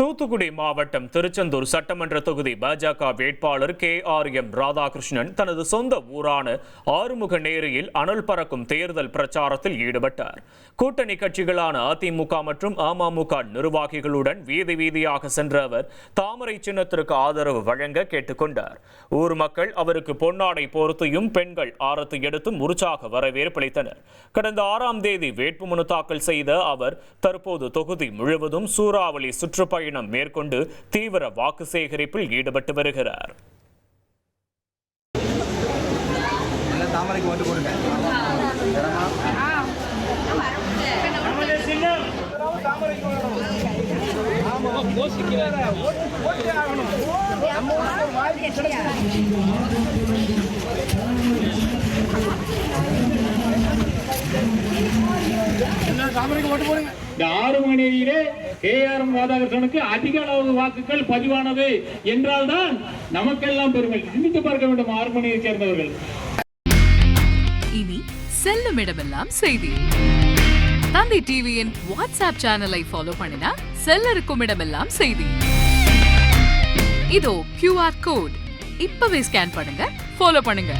தூத்துக்குடி மாவட்டம் திருச்செந்தூர் சட்டமன்ற தொகுதி பாஜக வேட்பாளர் KRM ராதாகிருஷ்ணன் தனது சொந்த ஊரான ஆறுமுகநேரியில் அனல் பறக்கும் தேர்தல் பிரச்சாரத்தில் ஈடுபட்டார். கூட்டணி கட்சிகளான அதிமுக மற்றும் அமமுக நிர்வாகிகளுடன் வீதி வீதியாக சென்ற அவர் தாமரை சின்னத்திற்கு ஆதரவு வழங்க கேட்டுக்கொண்டார். ஊர் மக்கள் அவருக்கு பொன்னாடை போர்த்தியும் பெண்கள் ஆரத்தி எடுத்தும் உற்சாக வரவேற்பளித்தனர். கடந்த 6ஆம் தேதி வேட்புமனு தாக்கல் செய்த அவர் தற்போது தொகுதி முழுவதும் சூறாவளி சுற்றுப்பயணம் மேற்கொண்டு தீவிர வாக்கு சேகரிப்பில் ஈடுபட்டு வருகிறார். இந்த ஆறுமுகநேரியிலே KRM ராதாகிருஷ்ணனுக்கு அதிக அளவு வாக்குகள் பதிவானது என்றால்தான் நமக்கெல்லாம் பெருமை. சிந்தித்து பார்க்க வேண்டும் ஆறுமுகநேரியை சேர்ந்தவர்கள். இனி செல்லும் இடமெல்லாம் செய்தி. தந்தி டிவியின் வாட்ஸ்அப் சேனலை ஃபாலோ பண்ணினா செல்ல இருக்கும் இடமெல்லாம் செய்தி. இதோ QR கோட் இப்பவே ஸ்கேன் பண்ணுங்க, ஃபாலோ பண்ணுங்க.